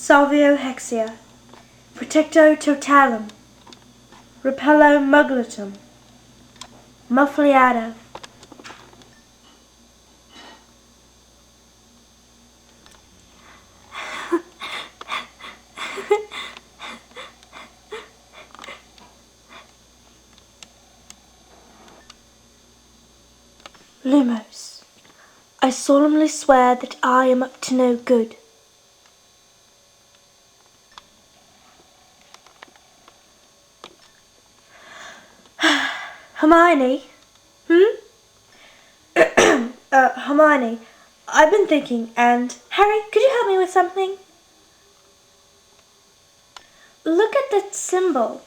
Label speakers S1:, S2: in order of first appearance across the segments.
S1: Salvio hexia, Protecto totalum, Repello muglatum, Muffliato. Lumos, I solemnly swear that I am up to no good. Hermione? Hermione, I've been thinking, and Harry, could you help me with something? Look at that symbol.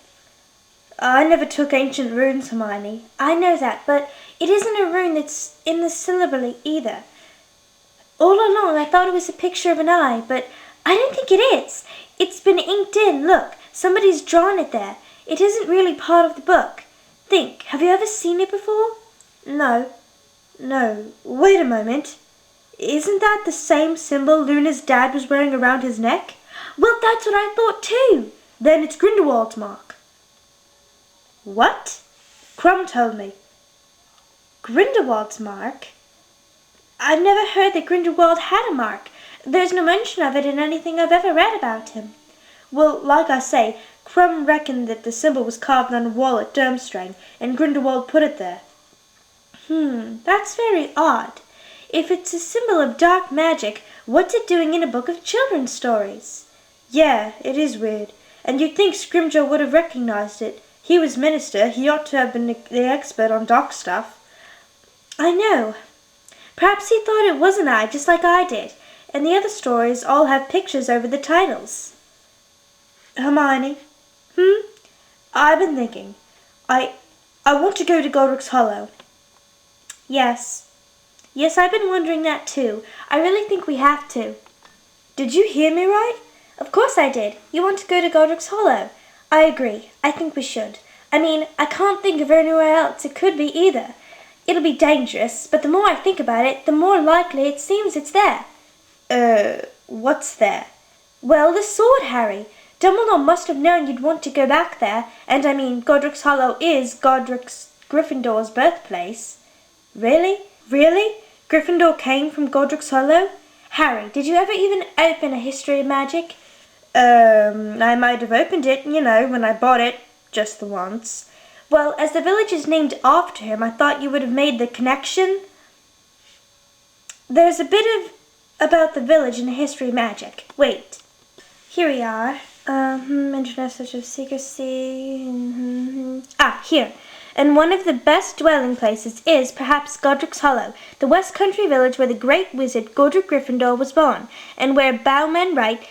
S1: I never took ancient runes, Hermione. I know that, but it isn't a rune that's in the syllabary either. All along I thought it was a picture of an eye, but I don't think it is. It's been inked in, look. Somebody's drawn it there. It isn't really part of the book. Think, have you ever seen it before? No, wait a moment. Isn't that the same symbol Luna's dad was wearing around his neck? Well, that's what I thought too. Then it's Grindelwald's mark. What? Crumb told me. Grindelwald's mark? I've never heard that Grindelwald had a mark. There's no mention of it in anything I've ever read about him. Well, like I say, Crumb reckoned that the symbol was carved on a wall at Durmstrang, and Grindelwald put it there. That's very odd. If it's a symbol of dark magic, what's it doing in a book of children's stories? Yeah, it is weird. And you'd think Scrimgeour would have recognized it. He was minister. He ought to have been the expert on dark stuff. I know. Perhaps he thought it was an eye, just like I did. And the other stories all have pictures over the titles. Hermione? I've been thinking. I want to go to Godric's Hollow. Yes, I've been wondering that too. I really think we have to. Did you hear me right? Of course I did. You want to go to Godric's Hollow. I agree. I think we should. I mean, I can't think of anywhere else it could be either. It'll be dangerous, but the more I think about it, the more likely it seems it's there. What's there? Well, the sword, Harry. Dumbledore must have known you'd want to go back there, and I mean, Godric's Hollow is Gryffindor's birthplace. Really? Gryffindor came from Godric's Hollow? Harry, did you ever even open a history of magic? I might have opened it, when I bought it, just the once. Well, as the village is named after him, I thought you would have made the connection. There's a bit about the village in the history of magic. Wait. Here we are. Mention of such of secrecy. Here. And one of the best dwelling places is, perhaps, Godric's Hollow, the West Country village where the great wizard Godric Gryffindor was born, and where bowmen write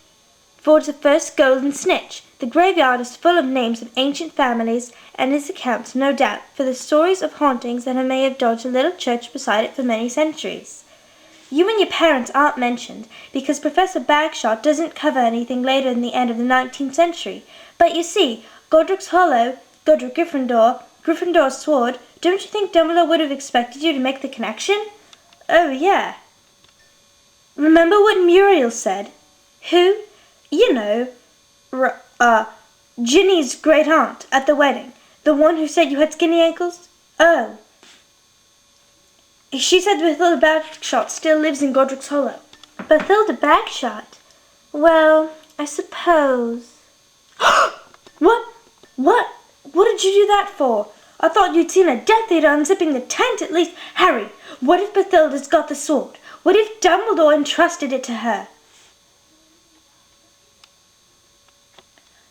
S1: forged the first golden snitch. The graveyard is full of names of ancient families, and its accounts, no doubt, for the stories of hauntings that may have dodged a little church beside it for many centuries. You and your parents aren't mentioned, because Professor Bagshot doesn't cover anything later than the end of the 19th century. But you see, Godric's Hollow, Godric Gryffindor, Gryffindor's sword, don't you think Dumbledore would have expected you to make the connection? Oh, yeah. Remember what Muriel said? Who? Ginny's great aunt at the wedding. The one who said you had skinny ankles? Oh. She said Bathilda Bagshot still lives in Godric's Hollow. Bathilda Bagshot? Well, I suppose. What did you do that for? I thought you'd seen a Death Eater unzipping the tent at least. Harry, what if Bathilda's got the sword? What if Dumbledore entrusted it to her?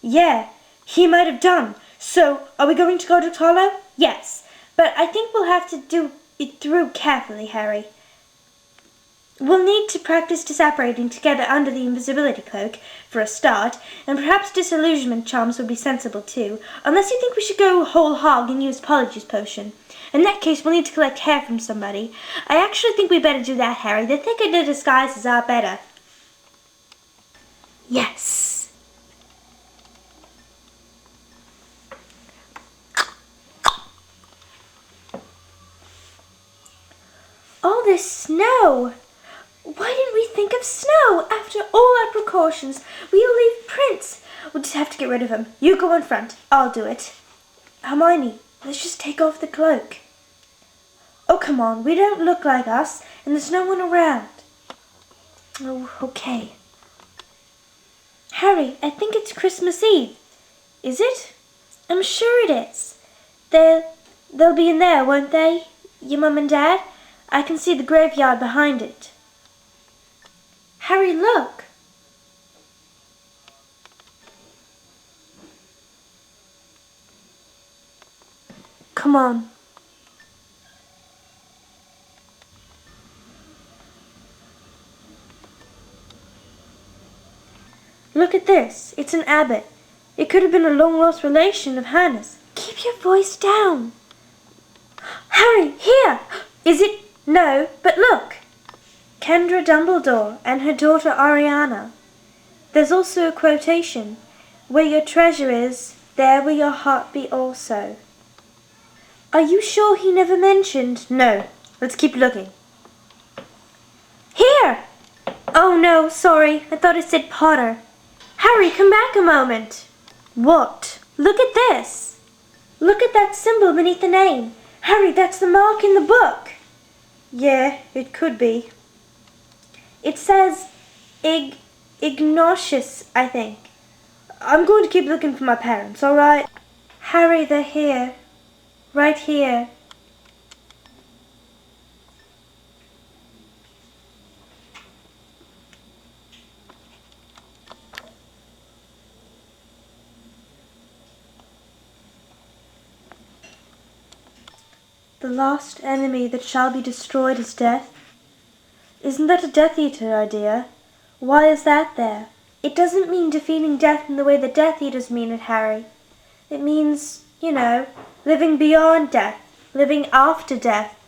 S1: Yeah, he might have done. So, are we going to Godric's Hollow? Yes, but I think we'll have to do it through carefully, Harry. We'll need to practice disapparating together under the invisibility cloak, for a start, and perhaps disillusionment charms would be sensible too, unless you think we should go whole hog and use Polyjuice Potion. In that case, we'll need to collect hair from somebody. I actually think we better do that, Harry. The thicker the disguises are better. Yes. All this snow! Why didn't we think of snow? After all our precautions, we'll leave prints. We'll just have to get rid of him. You go in front. I'll do it. Hermione, let's just take off the cloak. Oh, come on. We don't look like us, and there's no one around. Oh, okay. Harry, I think it's Christmas Eve. Is it? I'm sure it is. They'll be in there, won't they? Your mum and dad? I can see the graveyard behind it. Harry, look. Come on. Look at this. It's an abbot. It could have been a long-lost relation of Hannah's. Keep your voice down. Harry, here! Is it? No, but look. Kendra Dumbledore and her daughter Ariana. There's also a quotation. Where your treasure is, there will your heart be also. Are you sure he never mentioned? No. Let's keep looking. Here! Oh no, sorry. I thought it said Potter. Harry, come back a moment. What? Look at this. Look at that symbol beneath the name. Harry, that's the mark in the book. Yeah, it could be. It says Ignatius, I think. I'm going to keep looking for my parents, all right? Harry, they're here. Right here. The last enemy that shall be destroyed is death. Isn't that a Death Eater idea? Why is that there? It doesn't mean defeating death in the way the Death Eaters mean it, Harry. It means, living beyond death, living after death.